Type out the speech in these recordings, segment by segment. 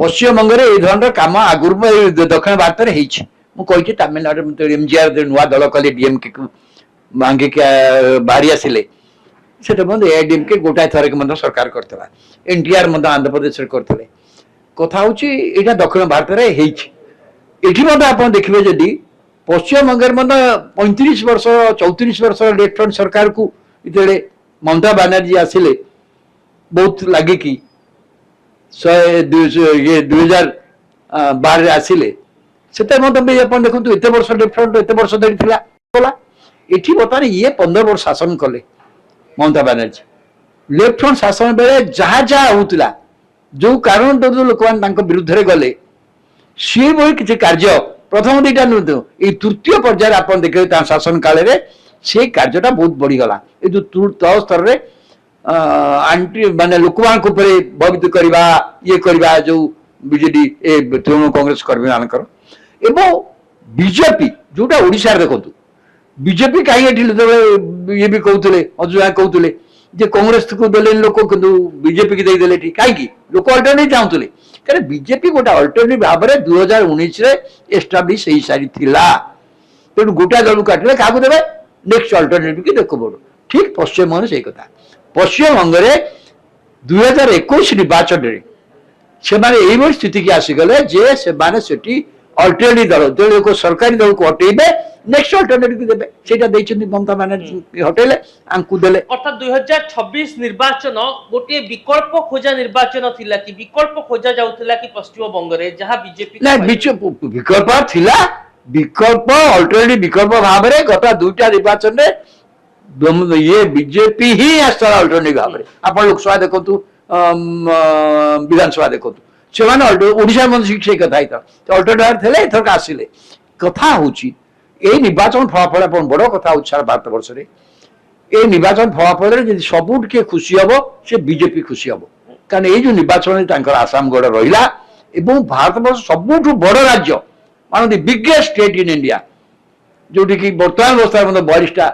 पश्चिमबंग ये धरण कम आगुरी दक्षिण भारत में मुझे तमिलनाडु एमजीआर नुआ दल कले डीएमके को मांगे बाहरी आसिले से एआईडीएमके गोटाए थर के सरकार करता एनटीआर आंध्र प्रदेश करते कथा हूँ यहाँ दक्षिण भारत में आप देखिए जदि पश्चिमबंग 35 वर्ष 34 वर्ष लेफ्ट फ्रंट सरकार को इतने ममता बानर्जी आसिले बहुत लगे कि 2012 आसिले से देखो एत वर्ष लेफ्ट फ्रंट एत वर्ष धरी ये बर्तमान ये 15 वर्ष शासन कले ममता बानर्जी लेफ्ट फ्रंट शासन बेले जहाँ जहाँ होता जो कारण लोक विरुद्ध गले सी भी किसी कार्य प्रथम दुईटा नुह ये तृतीय पर्यायर आप देखिए शासन काल में से कार्यटा बहुत बढ़ीगला ये जो तल स्तर में आंटी माने लोक भयभीत करवा ये करवा जो बीजेडी तृणमूल कांग्रेस कर्मी मानकर एवं बीजेपी जोटा ओडिशा देखो बीजेपी कहीं ये भी कहते अजुआ कहते जे कांग्रेस को देले लोक किंतु बीजेपी की देदेले कहीं लोक अल्टरनेटिव चाहूले कारण बीजेपी गोटे अल्टरनेटिव भाव में 2019 एस्टाब्लिश हो सारी तेणु गोटा दल काटिले क्या देवे नेक्स्ट अल्टरनेटिव की देखो बोलो ठीक पश्चिमबंग से कथा पश्चिमबंग 2021 निर्वाचन से स्थिति की आसीगले जे से अल्टरनेटिव दल जो को सरकारी दल को हटेबे नेक्स्ट अल्टरनेटिव देबे सेटा दैछन्ती ममता बानर्जी हटेले आंकु देले अर्थात 2026 निर्वाचन गोटे विकल्प खोजा निर्वाचन थिला कि विकल्प खोजा जाउथिला कि पश्चिम बंग रे जहां बीजेपी ना विकल्प थिला विकल्प अल्टरनेटिव विकल्प भाव रे गत दुईटा निर्वाचन रे ये बीजेपी ही आस्था अल्टरनेटिव भाव रे आपण लोकसभा देखंतु विधानसभा देखंतु से ओडिशा सीट से कथा अल्टरनेटिव थे एथरक आसिले कथा हूँ ये निर्वाचन फलाफल आप बड़ कथा हो सारा भारत वर्ष में ये निर्वाचन फलाफल सबुठ किए खुशी हम से बीजेपी खुशी हम कारण ये जो निर्वाचन आसाम गढ़ रहा भारत वर्ष सबुठ बड़ राज्य one the biggest state in India जोटि कि बर्तमान अवस्था 42टा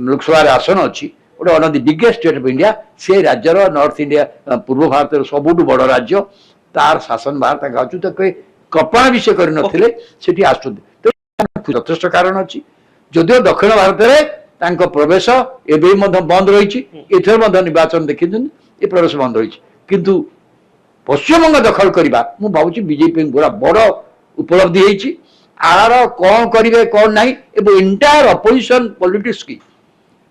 लोकसभा आसन अच्छी गोटे one the biggest state of India से राज्यर नॉर्थ इंडिया पूर्व भारत सबुठ बड़ राज्य तार शासन बाहर कल्पना भी से करते आस यथेष कारण अच्छी जदिव दक्षिण भारत में प्रवेश एवं बंद रही एथर निर्वाचन देखी ये प्रवेश बंद रही किंतु पश्चिमबंग दखल करवा मु भावी बीजेपी पूरा बड़ उपलब्धि होती आर कौन करेंगे कौन ना इंटायर अपोजिशन पॉलिटिक्स की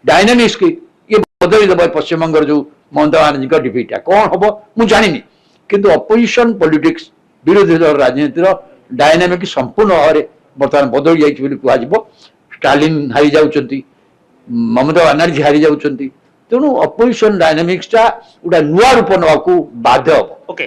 डायनामिक्स की ये बदल देव पश्चिमबंग जो ममता बानर्जी डिफिटा कौन हम मुझे जानी किंतु अपोजिशन पॉलिटिक्स विरोधी दल राजनीतिर डायनामिक संपूर्ण भाव में बर्तमान बदल जाइए कह स्टालिन हारी जाउछंती ममता बानर्जी हारी जाउछंती तेणु अपोजिशन डायनामिक्स टा गोटे नुआ रूप नवा बाध्य हम। ओके।